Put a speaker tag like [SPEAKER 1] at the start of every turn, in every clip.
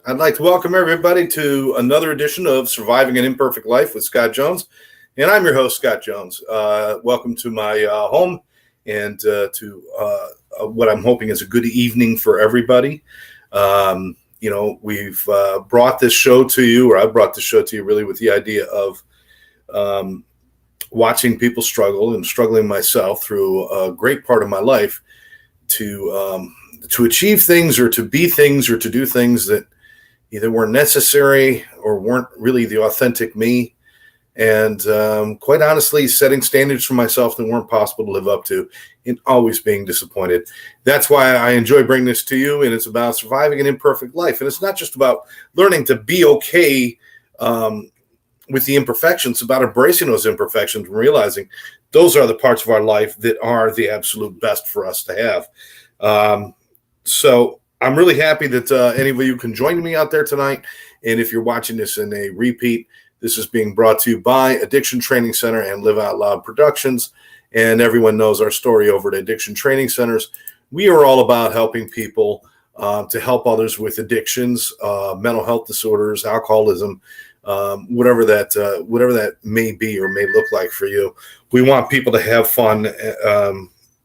[SPEAKER 1] I'd like to welcome everybody to another edition of Surviving an Imperfect Life with Scott Jones. And I'm your host, Scott Jones. Welcome to my home and to what I'm hoping is a good evening for everybody. We've brought this show to you, or I brought this show to you really with the idea of watching people struggle and struggling myself through a great part of my life to achieve things or to be things or to do things that either weren't necessary or weren't really the authentic me. And quite honestly, setting standards for myself that weren't possible to live up to and always being disappointed. That's why I enjoy bringing this to you. And it's about surviving an imperfect life. And it's not just about learning to be okay with the imperfections. It's about embracing those imperfections and realizing those are the parts of our life that are the absolute best for us to have. So I'm really happy that any of you can join me out there tonight. And if you're watching this in a repeat, this is being brought to you by Addiction Training Center and Live Out Loud Productions. And everyone knows our story over at Addiction Training Centers. We are all about helping people to help others with addictions, mental health disorders, alcoholism, whatever that may be or may look like for you. We want people to have fun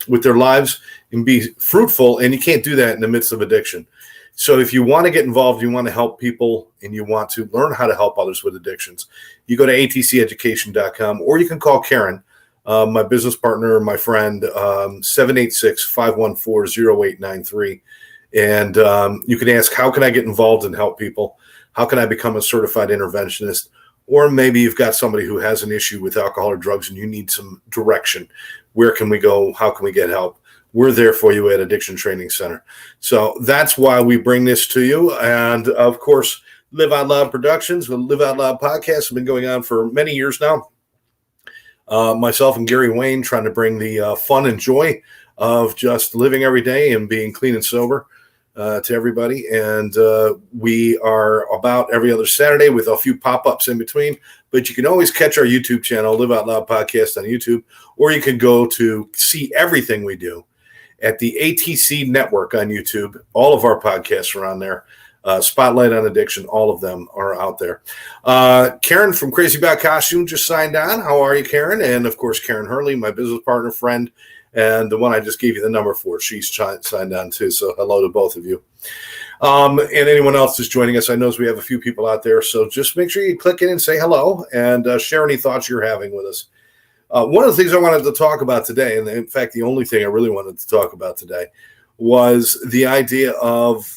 [SPEAKER 1] with their lives and be fruitful, and you can't do that in the midst of addiction. So if you want to get involved, you want to help people, and you want to learn how to help others with addictions, you go to atceducation.com, or you can call Karen, my business partner, my friend, 786-514-0893. And you can ask, how can I get involved and help people? How can I become a certified interventionist? Or maybe you've got somebody who has an issue with alcohol or drugs and you need some direction. Where can we go? How can we get help? We're there for you at Addiction Training Center. So that's why we bring this to you. And of course, Live Out Loud Productions, the Live Out Loud podcast have been going on for many years now. Myself and Gary Wayne trying to bring the fun and joy of just living every day and being clean and sober to everybody. And we are about every other Saturday with a few pop-ups in between. But you can always catch our YouTube channel, Live Out Loud Podcast on YouTube, or you can go to see everything we do at the ATC Network on YouTube. All of our podcasts are on there. Spotlight on Addiction, all of them are out there. Karen from Crazy About Costume just signed on. How are you, Karen? And, of course, Karen Hurley, my business partner, friend, and the one I just gave you the number for. She's signed on, too, so hello to both of you. And anyone else who's joining us, I know we have a few people out there, so just make sure you click in and say hello and share any thoughts you're having with us. One of the things I wanted to talk about today, and in fact, the only thing I really wanted to talk about today, was the idea of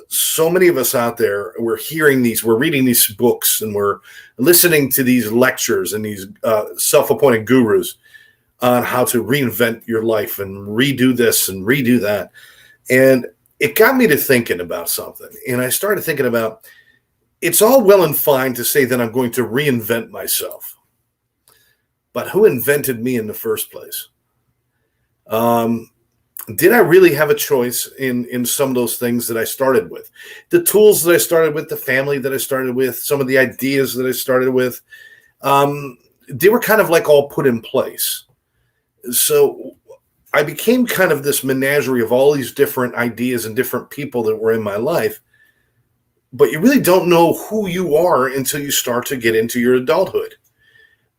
[SPEAKER 1] so many of us out there, we're reading these books, and we're listening to these lectures and these self-appointed gurus on how to reinvent your life and redo this and redo that. And it got me to thinking about something. And I started thinking about, it's all well and fine to say that I'm going to reinvent myself. But who invented me in the first place? Did I really have a choice in some of those things that I started with? The tools that I started with, the family that I started with, some of the ideas that I started with, they were kind of like all put in place. So I became kind of this menagerie of all these different ideas and different people that were in my life. But you really don't know who you are until you start to get into your adulthood.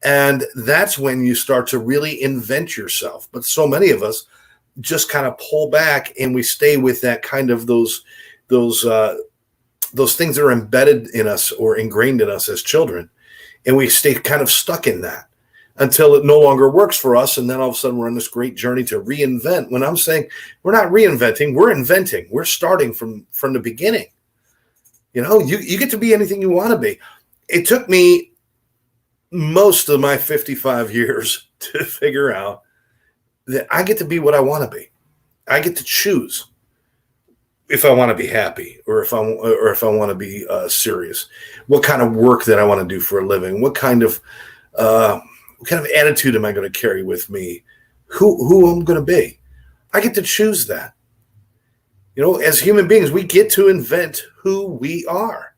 [SPEAKER 1] And that's when you start to really invent yourself. But so many of us just kind of pull back and we stay with that kind of those things that are embedded in us or ingrained in us as children. And we stay kind of stuck in that until it no longer works for us. And then all of a sudden we're on this great journey to reinvent. When I'm saying we're not reinventing, we're inventing. We're starting from the beginning. You know, you get to be anything you want to be. It took me most of my 55 years to figure out that I get to be what I want to be. I get to choose if I want to be happy or if I want to be serious. What kind of work that I want to do for a living? What kind of attitude am I going to carry with me? Who I'm going to be? I get to choose that. You know, as human beings, we get to invent who we are.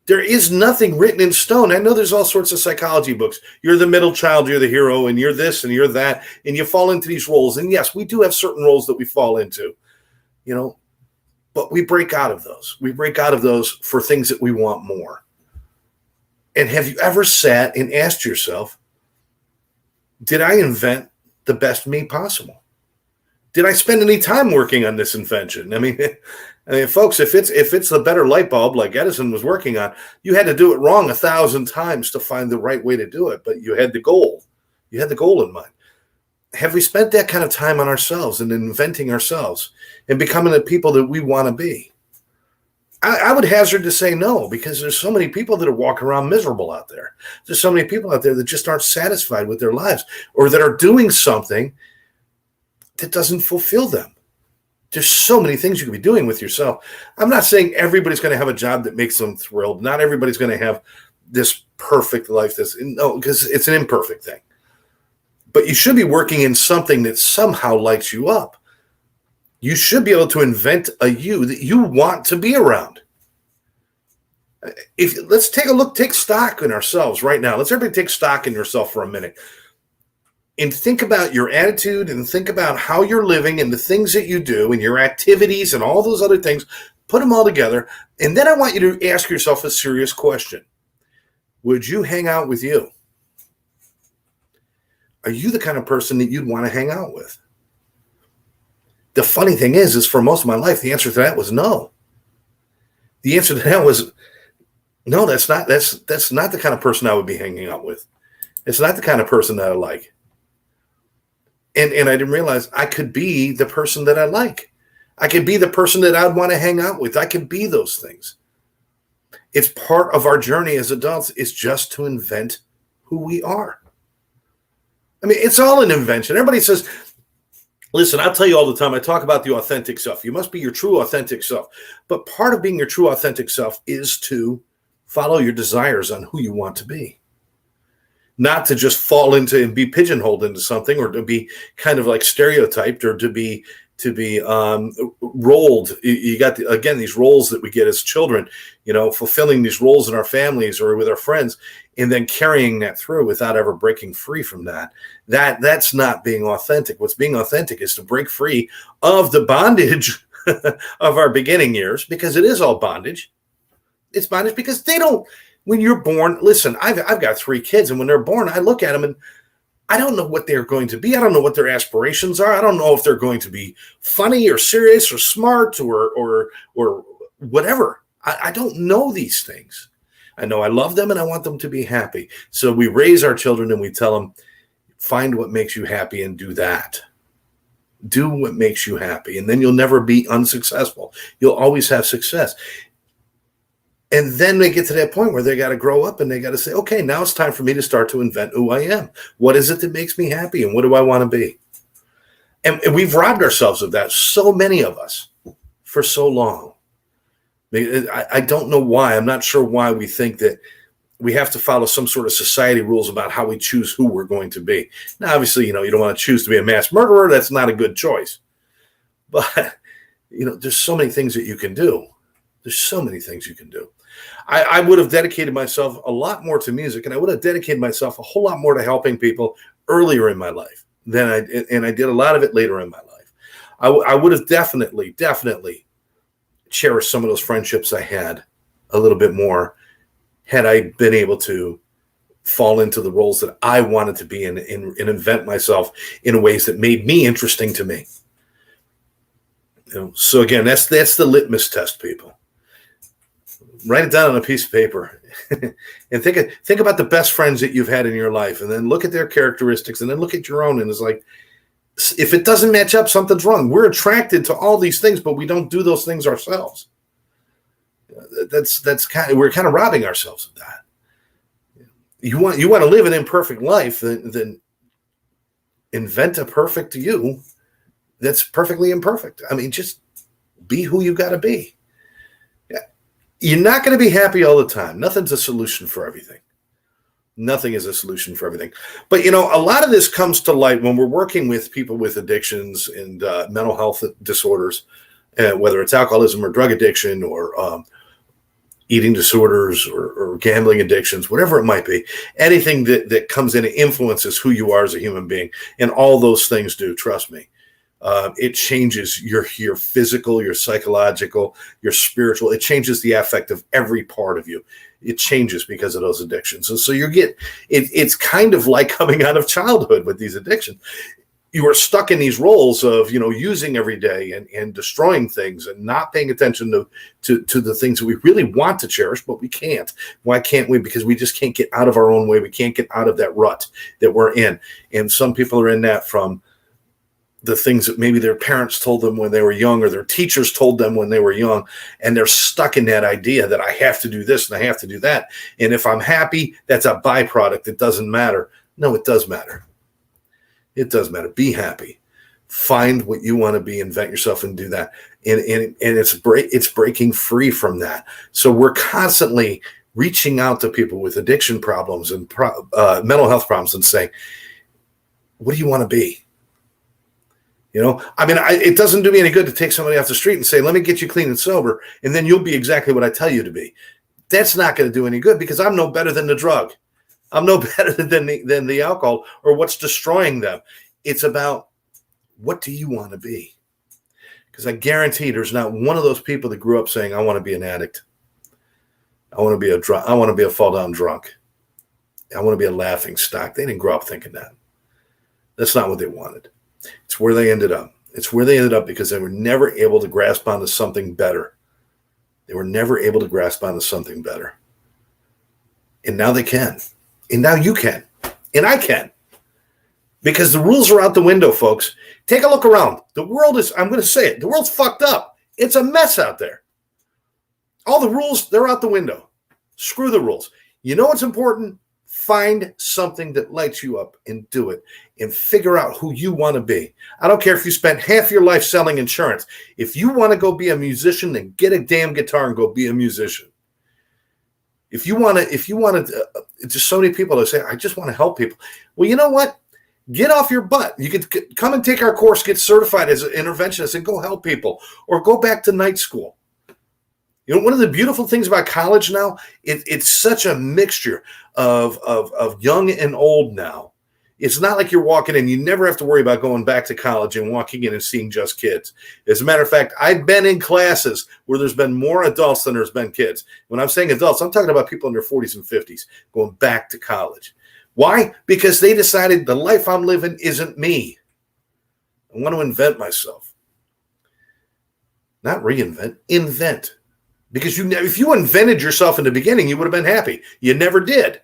[SPEAKER 1] There is nothing written in stone. I know there's all sorts of psychology books. You're the middle child, you're the hero, and you're this and you're that, and you fall into these roles. And yes, we do have certain roles that we fall into, you know, But we break out of those. We break out of those for things that we want more. And have you ever sat and asked yourself, did I invent the best me possible? Did I spend any time working on this invention? I mean, folks, if it's the better light bulb like Edison was working on, you had to do it wrong 1,000 times to find the right way to do it. But you had the goal. You had the goal in mind. Have we spent that kind of time on ourselves and inventing ourselves and becoming the people that we want to be? I would hazard to say no, because there's so many people that are walking around miserable out there. There's so many people out there that just aren't satisfied with their lives, or that are doing something that doesn't fulfill them. There's so many things you can be doing with yourself. I'm not saying everybody's going to have a job that makes them thrilled. Not everybody's going to have this perfect life. No, because it's an imperfect thing. But you should be working in something that somehow lights you up. You should be able to invent a you that you want to be around. Let's take stock in ourselves right now. Let's everybody take stock in yourself for a minute. And think about your attitude and think about how you're living and the things that you do and your activities and all those other things. Put them all together. And then I want you to ask yourself a serious question. Would you hang out with you? Are you the kind of person that you'd want to hang out with? The funny thing is for most of my life, the answer to that was no. The answer to that was no, that's not the kind of person I would be hanging out with. It's not the kind of person that I like. And I didn't realize I could be the person that I like. I could be the person that I'd want to hang out with. I could be those things. It's part of our journey as adults is just to invent who we are. I mean, it's all an invention. Everybody says, listen, I'll tell you all the time, I talk about the authentic self. You must be your true authentic self. But part of being your true authentic self is to follow your desires on who you want to be. Not to just fall into and be pigeonholed into something, or to be kind of like stereotyped, or to be rolled. You got these roles that we get as children, fulfilling these roles in our families or with our friends, and then carrying that through without ever breaking free from that. That's not being authentic. What's being authentic is to break free of the bondage of our beginning years, because it is all bondage. It's bondage because when you're born, listen, I've got 3 kids, and when they're born, I look at them and I don't know what they're going to be. I don't know what their aspirations are. I don't know if they're going to be funny or serious or smart or whatever. I don't know these things. I know I love them and I want them to be happy. So we raise our children and we tell them, find what makes you happy and do that. Do what makes you happy, and then you'll never be unsuccessful. You'll always have success. And then they get to that point where they got to grow up and they got to say, okay, now it's time for me to start to invent who I am. What is it that makes me happy, and what do I want to be? And we've robbed ourselves of that, so many of us, for so long. I don't know why. I'm not sure why we think that we have to follow some sort of society rules about how we choose who we're going to be. Now, obviously, you don't want to choose to be a mass murderer. That's not a good choice. But, there's so many things that you can do. There's so many things you can do. I would have dedicated myself a lot more to music, and I would have dedicated myself a whole lot more to helping people earlier in my life than I did a lot of it later in my life. I would have definitely cherished some of those friendships I had a little bit more had I been able to fall into the roles that I wanted to be in and invent myself in ways that made me interesting to me. So again, that's the litmus test, people. Write it down on a piece of paper and think about the best friends that you've had in your life, and then look at their characteristics, and then look at your own. And it's like, if it doesn't match up, something's wrong. We're attracted to all these things, but we don't do those things ourselves. We're kind of robbing ourselves of that. You want to live an imperfect life, then invent a perfect you that's perfectly imperfect. I mean, just be who you got to be. You're not going to be happy all the time. Nothing's a solution for everything. Nothing is a solution for everything. But, a lot of this comes to light when we're working with people with addictions and mental health disorders, whether it's alcoholism or drug addiction or eating disorders or gambling addictions, whatever it might be. Anything that comes in and influences who you are as a human being. And all those things do, trust me. It changes your physical, your psychological, your spiritual. It changes the affect of every part of you. It changes because of those addictions. And so it's kind of like coming out of childhood with these addictions. You are stuck in these roles of, using every day and destroying things and not paying attention to the things that we really want to cherish, but we can't. Why can't we? Because we just can't get out of our own way. We can't get out of that rut that we're in. And some people are in that from the things that maybe their parents told them when they were young, or their teachers told them when they were young, and they're stuck in that idea that I have to do this and I have to do that. And if I'm happy, that's a byproduct. It doesn't matter. No, it does matter. It does matter. Be happy. Find what you want to be, invent yourself, and do that. And it's breaking free from that. So we're constantly reaching out to people with addiction problems and mental health problems and saying, what do you want to be? It doesn't do me any good to take somebody off the street and say, let me get you clean and sober, and then you'll be exactly what I tell you to be. That's not going to do any good, because I'm no better than the drug. I'm no better than the alcohol or what's destroying them. It's about, what do you want to be? Because I guarantee there's not one of those people that grew up saying, I want to be an addict. I want to be I want to be a fall down drunk. I want to be a laughing stock. They didn't grow up thinking that. That's not what they wanted. It's where they ended up. It's where they ended up because they were never able to grasp onto something better. They were never able to grasp onto something better. And now they can. And now you can. And I can. Because the rules are out the window, folks. Take a look around. The world is, I'm going to say it, the world's fucked up. It's a mess out there. All the rules, they're out the window. Screw the rules. You know what's important? Find something that lights you up and do it, and figure out who you want to be. I don't care if you spent half your life selling insurance. If you want to go be a musician, then get a damn guitar and go be a musician. If you want to, just so many people that say, I just want to help people. Well, you know what? Get off your butt. You could come and take our course, get certified as an interventionist, and go help people, or go back to night school. One of the beautiful things about college now, it's such a mixture of young and old now. It's not like you're walking in. You never have to worry about going back to college and walking in and seeing just kids. As a matter of fact, I've been in classes where there's been more adults than there's been kids. When I'm saying adults, I'm talking about people in their 40s and 50s going back to college. Why? Because they decided the life I'm living isn't me. I want to invent myself. Not reinvent, invent. Because if you invented yourself in the beginning, you would have been happy. You never did.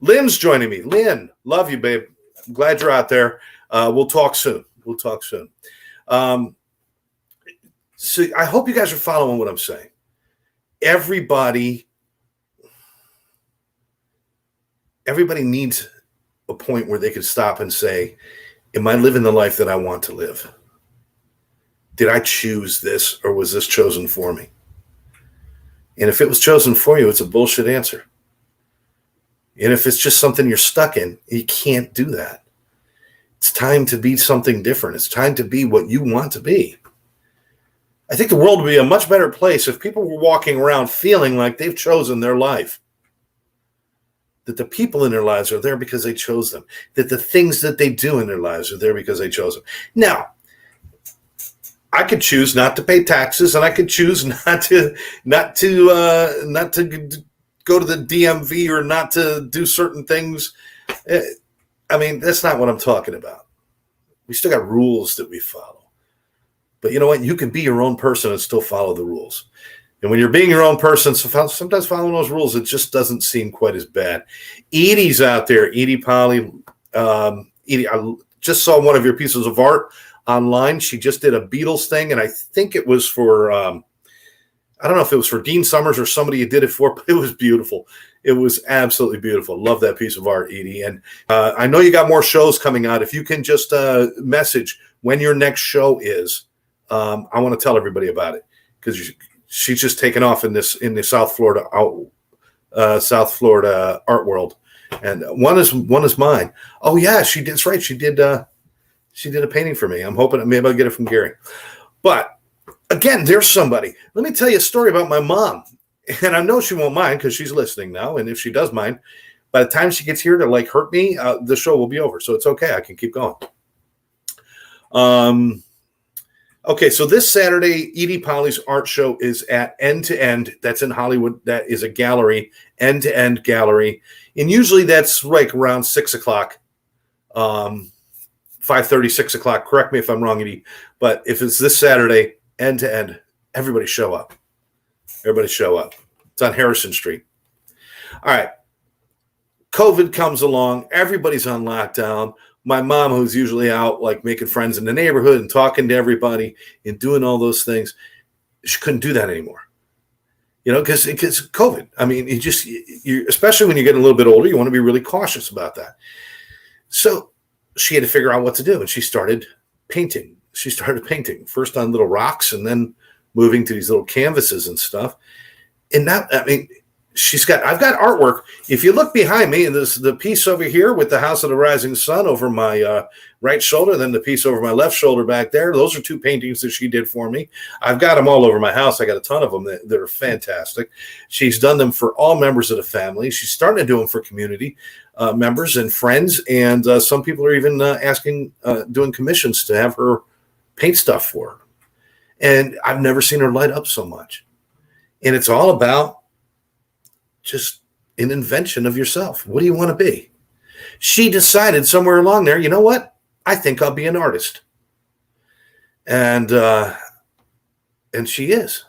[SPEAKER 1] Lynn's joining me. Lynn, love you, babe. I'm glad you're out there. We'll talk soon. So I hope you guys are following what I'm saying. Everybody needs a point where they can stop and say, am I living the life that I want to live? Did I choose this, or was this chosen for me? And if it was chosen for you, it's a bullshit answer. And if it's just something you're stuck in, you can't do that. It's time to be something different. It's time to be what you want to be. I think the world would be a much better place if people were walking around feeling like they've chosen their life. That the people in their lives are there because they chose them. That the things that they do in their lives are there because they chose them. Now, I could choose not to pay taxes, and I could choose not to go to the DMV, or not to do certain things. I mean, that's not what I'm talking about. We still got rules that we follow. But you know what? You can be your own person and still follow the rules. And when you're being your own person, sometimes following those rules, it just doesn't seem quite as bad. Edie's out there. Edie Polly. Edie, I just saw one of your pieces of art online. She just did a Beatles thing, and I think it was for, I don't know if it was for Dean Summers or somebody you did it for, but it was beautiful. It was absolutely beautiful. Love that piece of art, Edie. And I know you got more shows coming out. If you can just message when your next show is, I want to tell everybody about it, because she's just taken off in the South Florida art world, and one is mine. Oh yeah, she did. That's right. She did a painting for me. I'm hoping maybe I'll get it from Gary. But again, there's somebody. Let me tell you a story about my mom. And I know she won't mind because she's listening now. And if she does mind, by the time she gets here to hurt me, the show will be over. So it's okay. I can keep going. Okay, so this Saturday, Edie Polly's art show is at End to End. That's in Hollywood. That is a gallery, End to End gallery, and usually that's like around 6 o'clock, 5:30, 6 o'clock. Correct me if I'm wrong, Edie. But if it's this Saturday, End to End, everybody show up. Everybody show up. It's on Harrison Street. All right. COVID comes along. Everybody's on lockdown. My mom, who's usually out like making friends in the neighborhood and talking to everybody and doing all those things, she couldn't do that anymore. You know, because COVID. I mean, you especially when you're getting a little bit older, you want to be really cautious about that. So she had to figure out what to do, and she started painting. She started painting first on little rocks, and then moving to these little canvases and stuff. And now, I mean, I've got artwork. If you look behind me, and there's the piece over here with the House of the Rising Sun over my right shoulder, then the piece over my left shoulder back there. Those are 2 paintings that she did for me. I've got them all over my house. I got a ton of them that are fantastic. She's done them for all members of the family. She's starting to do them for community members and friends. And some people are even doing commissions to have her paint stuff for her. And I've never seen her light up so much. And it's all about just an invention of yourself. What do you want to be? She decided somewhere along there, you know what? I think I'll be an artist. And she is.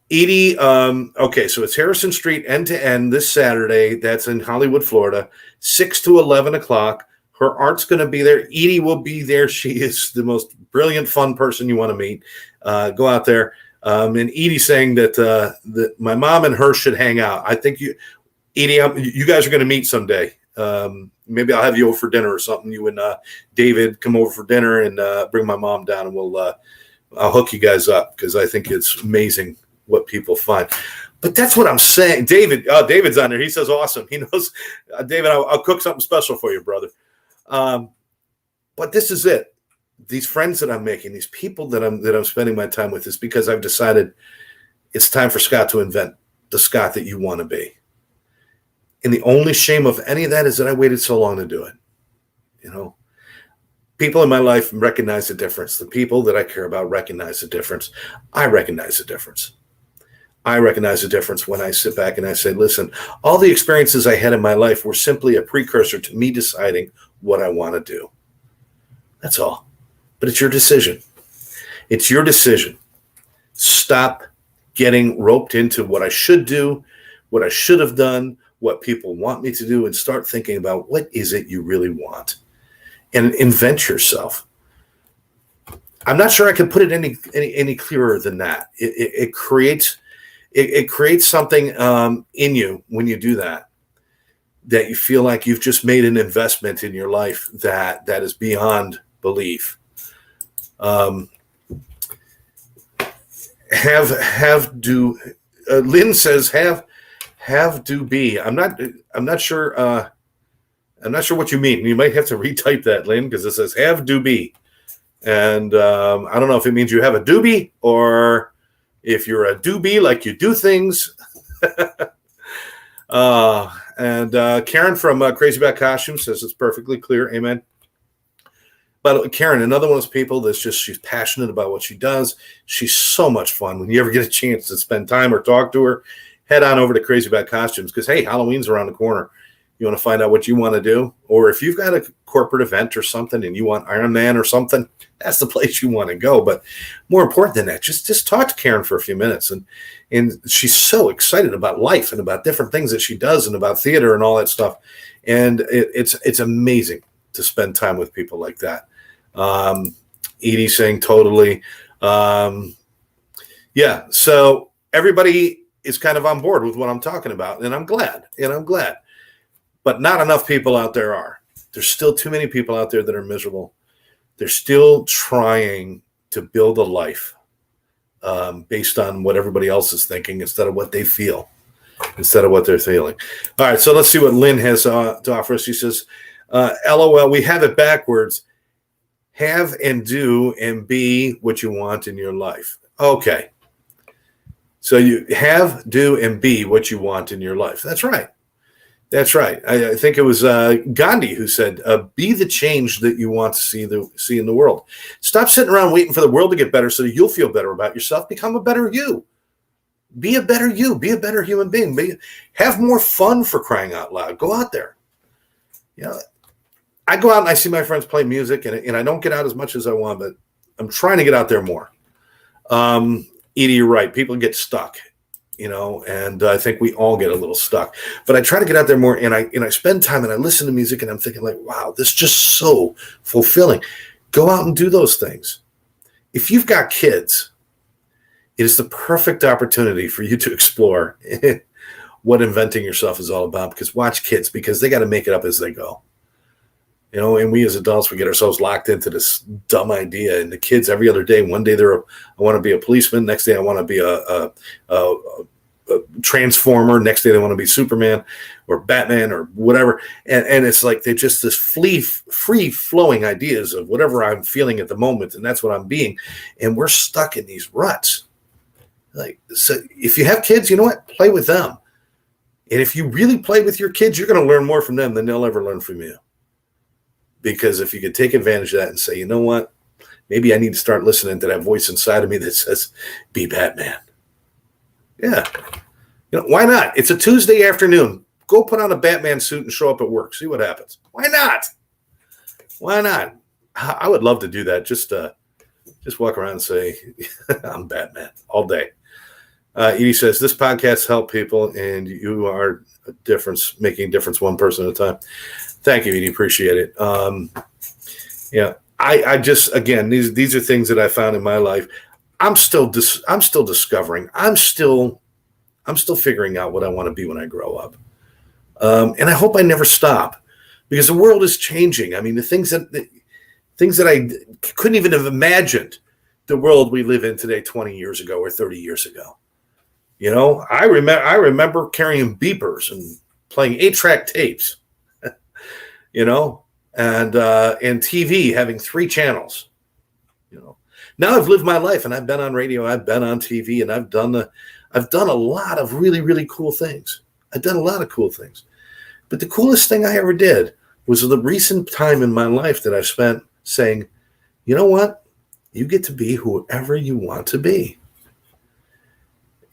[SPEAKER 1] Edie, okay, so it's Harrison Street, End to End, this Saturday. That's in Hollywood, Florida, 6 to 11 o'clock. Her art's going to be there. Edie will be there. She is the most brilliant, fun person you want to meet. Go out there. And Edie's saying that my mom and her should hang out. I think Edie, you guys are going to meet someday. Maybe I'll have you over for dinner or something. You and David come over for dinner and bring my mom down, and I'll hook you guys up, because I think it's amazing what people find. But that's what I'm saying. David's on there. He says awesome. He knows. David, I'll cook something special for you, brother. But this is it. These friends that I'm making, these people that I'm spending my time with, is because I've decided it's time for Scott to invent the Scott that you want to be. And the only shame of any of that is that I waited so long to do it. You know, people in my life recognize the difference. The people that I care about recognize the difference. I recognize the difference. I recognize the difference when I sit back and I say, listen, all the experiences I had in my life were simply a precursor to me deciding what I want to do. That's all. But it's your decision. It's your decision. Stop getting roped into what I should do, what I should have done, what people want me to do, and start thinking about what is it you really want, and invent yourself. I'm not sure I can put it any clearer than that. It creates something in you when you do that you feel like you've just made an investment in your life that is beyond belief. Lynn says have do be. I'm not sure. I'm not sure what you mean. You might have to retype that, Lynn, because it says have do be, and I don't know if it means you have a doobie or if you're a doobie, like you do things. And Karen from Crazy About Costumes says it's perfectly clear. Amen. But Karen, another one of those people she's passionate about what she does. She's so much fun. When you ever get a chance to spend time or talk to her, head on over to Crazy About Costumes, because, hey, Halloween's around the corner. You want to find out what you want to do? Or if you've got a corporate event or something and you want Iron Man or something, that's the place you want to go. But more important than that, just talk to Karen for a few minutes. And she's so excited about life and about different things that she does and about theater and all that stuff. And it's amazing to spend time with people like that. Edie saying totally. Yeah, so everybody is kind of on board with what I'm talking about, and I'm glad. But not enough people out there are. There's still too many people out there that are miserable. They're still trying to build a life based on what everybody else is thinking instead of what they feel, instead of what they're feeling. All right, so let's see what Lynn has to offer us. She says, LOL, we have it backwards. Have and do and be what you want in your life. Okay. So you have, do, and be what you want in your life. That's right. That's right. I think it was Gandhi who said, "Be the change that you want to see in the world. Stop sitting around waiting for the world to get better so that you'll feel better about yourself. Become a better you. Be a better you. Be a better human being. Have more fun, for crying out loud. Go out there. You know, I go out and I see my friends play music, and I don't get out as much as I want, but I'm trying to get out there more. Edie, you're right. People get stuck, and I think we all get a little stuck. But I try to get out there more, and I spend time and I listen to music, and I'm thinking like, wow, this is just so fulfilling. Go out and do those things. If you've got kids, it is the perfect opportunity for you to explore what inventing yourself is all about. Because watch kids, because they got to make it up as they go. And we as adults, we get ourselves locked into this dumb idea. And the kids, every other day, one day I want to be a policeman. Next day, I want to be a transformer. Next day, they want to be Superman or Batman or whatever. And it's like they just this free flowing ideas of whatever I'm feeling at the moment. And that's what I'm being. And we're stuck in these ruts. So if you have kids, you know what? Play with them. And if you really play with your kids, you're going to learn more from them than they'll ever learn from you. Because if you could take advantage of that and say, you know what, maybe I need to start listening to that voice inside of me that says, be Batman. Yeah. Why not? It's a Tuesday afternoon. Go put on a Batman suit and show up at work. See what happens. Why not? Why not? I would love to do that. Just walk around and say, I'm Batman all day. Edie says, this podcast helps people and you are a difference, making a difference one person at a time. Thank you, Edie. Appreciate it. I just, again, these are things that I found in my life. I'm still discovering. I'm still figuring out what I want to be when I grow up. And I hope I never stop, because the world is changing. I mean, the things that I couldn't even have imagined the world we live in today 20 years ago or 30 years ago. I remember carrying beepers and playing 8-track tapes. And TV having 3 channels. Now I've lived my life and I've been on radio, I've been on TV, and I've done a lot of really, really cool things. I've done a lot of cool things. But the coolest thing I ever did was the recent time in my life that I've spent saying, you know what? You get to be whoever you want to be.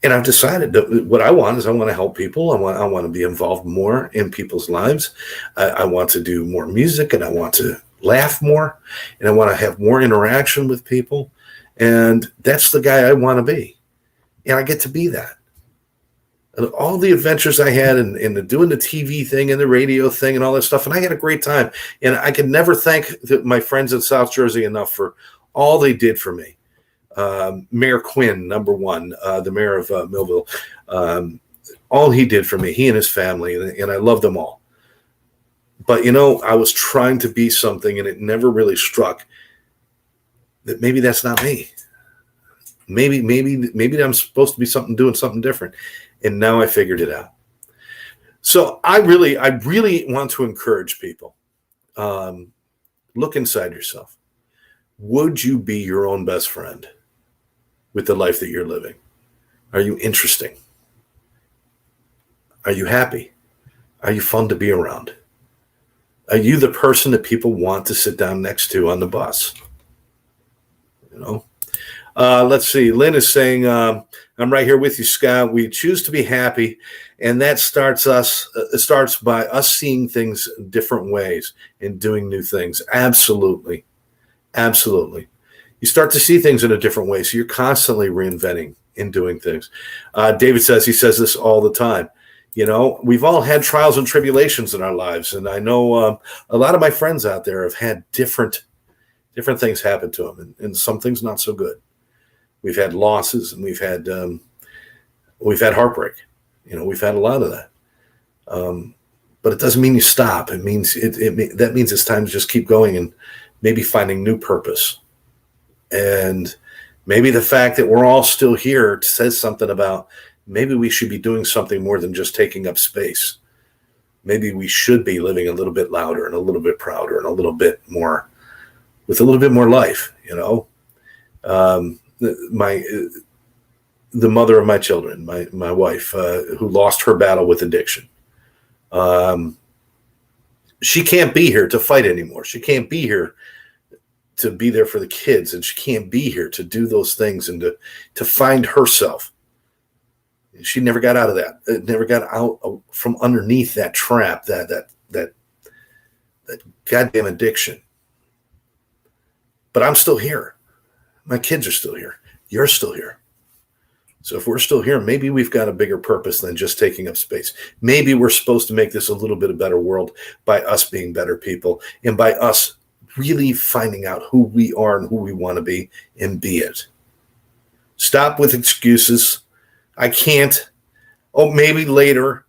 [SPEAKER 1] And I've decided that what I want is I want to help people. I want to be involved more in people's lives. I want to do more music, and I want to laugh more, and I want to have more interaction with people. And that's the guy I want to be. And I get to be that. And all the adventures I had in doing the TV thing and the radio thing and all that stuff. And I had a great time. And I can never thank my friends in South Jersey enough for all they did for me. Mayor Quinn, number one, the mayor of Millville, all he did for me, he and his family, and I love them all. But, I was trying to be something, and it never really struck that maybe that's not me. Maybe I'm supposed to be doing something different. And now I figured it out. So I really want to encourage people. Look inside yourself. Would you be your own best friend with the life that you're living? Are you interesting? Are you happy? Are you fun to be around? Are you the person that people want to sit down next to on the bus? Let's see. Lynn is saying, I'm right here with you, Scott. We choose to be happy, and that starts by us seeing things different ways and doing new things. Absolutely. Absolutely. You start to see things in a different way, so you're constantly reinventing and doing things. David says, he says this all the time. We've all had trials and tribulations in our lives, and I know a lot of my friends out there have had different things happen to them, and some things not so good. We've had losses, and we've had heartbreak. We've had a lot of that. But it doesn't mean you stop. It means that means it's time to just keep going and maybe finding new purpose. And maybe the fact that we're all still here says something about maybe we should be doing something more than just taking up space. Maybe we should be living a little bit louder and a little bit prouder and a little bit more, with a little bit more life, the mother of my children, my wife, who lost her battle with addiction. She can't be here to fight anymore. She can't be here to be there for the kids, and she can't be here to do those things and to find herself. She never got out of that. It never got out from underneath that trap, that goddamn addiction. But I'm still here. My kids are still here. You're still here. So if we're still here, maybe we've got a bigger purpose than just taking up space. Maybe we're supposed to make this a little bit a better world by us being better people and by us really finding out who we are and who we want to be and be it. Stop with excuses. I can't. Oh, maybe later.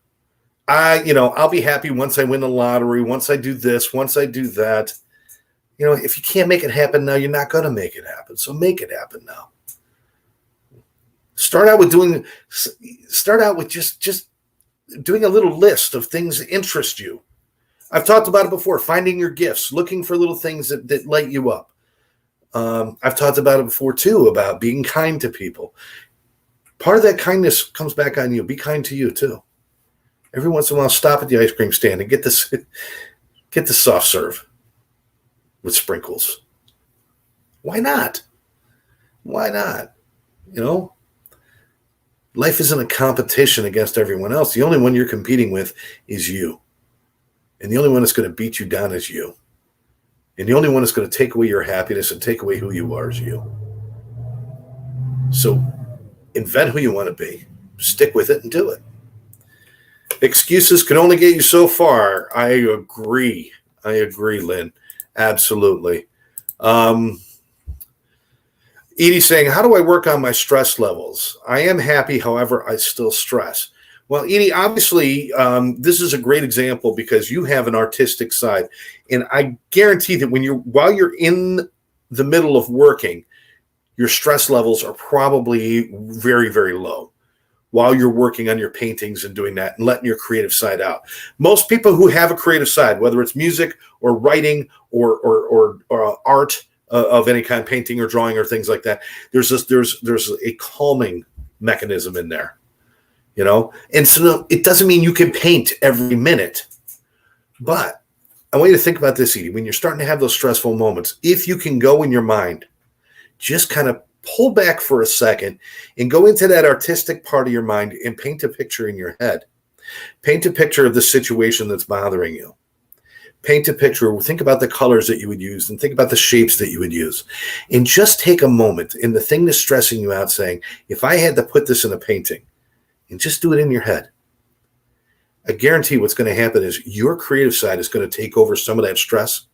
[SPEAKER 1] I'll be happy once I win the lottery, once I do this, once I do that. If you can't make it happen now, you're not going to make it happen. So make it happen now. Start out with just doing a little list of things that interest you. I've talked about it before, finding your gifts, looking for little things that light you up. I've talked about it before too, about being kind to people. Part of that kindness comes back on you. Be kind to you too. Every once in a while, stop at the ice cream stand and get the soft serve with sprinkles. Why not? Why not? Life isn't a competition against everyone else. The only one you're competing with is you. And the only one that's going to beat you down is you. And the only one that's going to take away your happiness and take away who you are is you. So invent who you want to be. Stick with it and do it. Excuses can only get you so far. I agree, Lynn. Absolutely. Edie's saying, how do I work on my stress levels? I am happy, however, I still stress. Well, Edie, obviously, this is a great example because you have an artistic side. And I guarantee that while you're in the middle of working, your stress levels are probably very, very low while you're working on your paintings and doing that and letting your creative side out. Most people who have a creative side, whether it's music or writing or art of any kind, painting or drawing or things like that, there's a calming mechanism in there, And so it doesn't mean you can paint every minute, but I want you to think about this, Edie. When you're starting to have those stressful moments, if you can go in your mind, just kind of pull back for a second and go into that artistic part of your mind and paint a picture in your head. Paint a picture of the situation that's bothering you. Paint a picture, think about the colors that you would use and think about the shapes that you would use. And just take a moment in the thing that's stressing you out saying, if I had to put this in a painting, and just do it in your head. I guarantee what's going to happen is your creative side is going to take over some of that stress.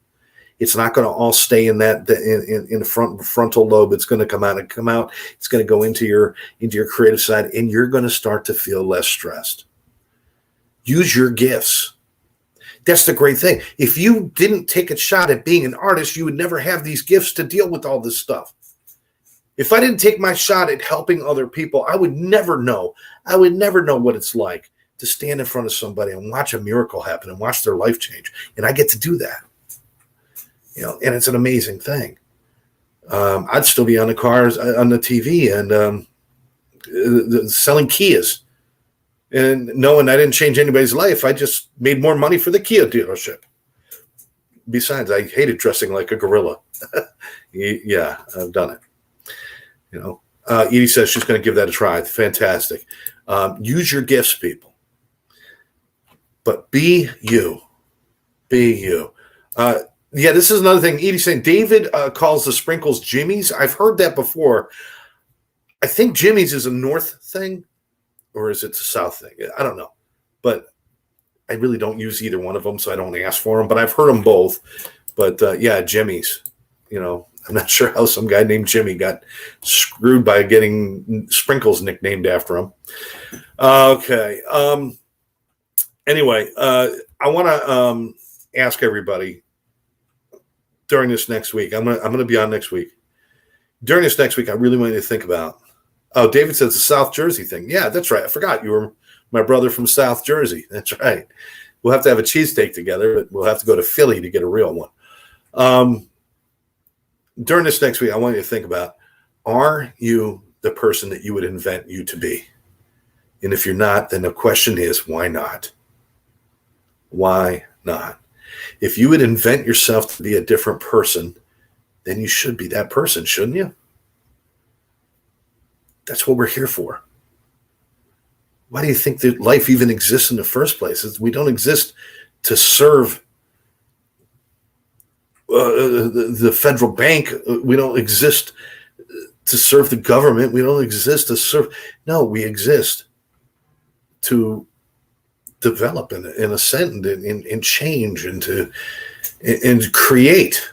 [SPEAKER 1] It's not going to all stay in the frontal lobe. It's going to come out. It's going to go into your creative side, and you're going to start to feel less stressed. Use your gifts. That's the great thing. If you didn't take a shot at being an artist, you would never have these gifts to deal with all this stuff. If I didn't take my shot at helping other people, I would never know. I would never know what it's like to stand in front of somebody and watch a miracle happen and watch their life change. And I get to do that. And it's an amazing thing. I'd still be on the cars, on the TV and selling Kias. And knowing I didn't change anybody's life, I just made more money for the Kia dealership. Besides, I hated dressing like a gorilla. Yeah, I've done it. Edie says she's going to give that a try. Fantastic. Use your gifts, people. But be you. Be you. Yeah, this is another thing. Edie's saying David calls the sprinkles Jimmy's. I've heard that before. I think Jimmy's is a north thing. Or is it a south thing? I don't know. But I really don't use either one of them, so I don't ask for them. But I've heard them both. But, yeah, Jimmy's. I'm not sure how some guy named Jimmy got screwed by getting Sprinkles nicknamed after him. Okay. Anyway, I want to ask everybody during this next week. I'm gonna be on next week. During this next week, I really want you to think about. Oh, David says the South Jersey thing. Yeah, that's right. I forgot you were my brother from South Jersey. That's right. We'll have to have a cheesesteak together, but we'll have to go to Philly to get a real one. During this next week, I want you to think about, are you the person that you would invent you to be? And if you're not, then the question is, why not? Why not? If you would invent yourself to be a different person, then you should be that person, shouldn't you? That's what we're here for. Why do you think that life even exists in the first place? We don't exist to serve the federal bank. We don't exist to serve the government. We don't exist to serve. No, we exist to develop and ascend and change and to create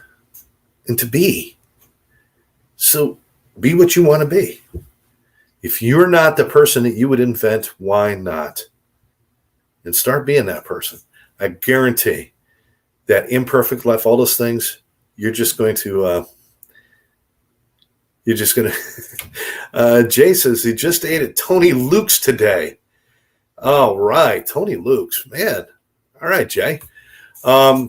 [SPEAKER 1] and to be. So be what you want to be. If you're not the person that you would invent, why not? And start being that person. I guarantee that imperfect life, all those things, you're just going to, Jay says he just ate at Tony Luke's today. All right. Tony Luke's, man. All right, Jay. I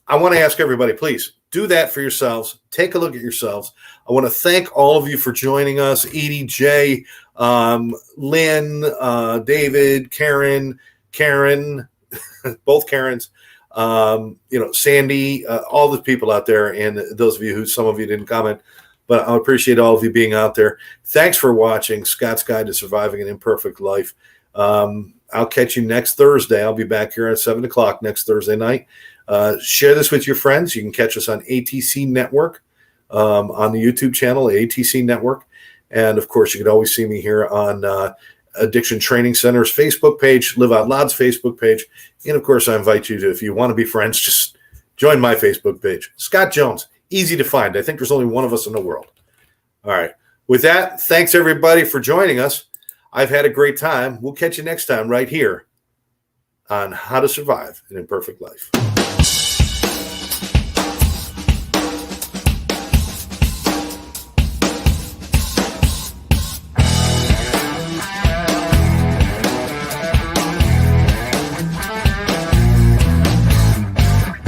[SPEAKER 1] want to ask everybody, please do that for yourselves. Take a look at yourselves. I want to thank all of you for joining us. Edie, Jay, Lynn, David, Karen, both Karens, Sandy, all the people out there, and those of you who, some of you didn't comment, but I appreciate all of you being out there. Thanks for watching Scott's Guide to Surviving an Imperfect Life. I'll catch you next Thursday. I'll be back here at 7 o'clock next Thursday night. Share this with your friends. You can catch us on ATC Network, on the YouTube channel, ATC Network. And, of course, you can always see me here on Addiction Training Center's Facebook page, Live Out Loud's Facebook page. And, of course, I invite you to, if you want to be friends, just join my Facebook page. Scott Jones, easy to find. I think there's only one of us in the world. All right. With that, thanks, everybody, for joining us. I've had a great time. We'll catch you next time right here on How to Survive an Imperfect Life.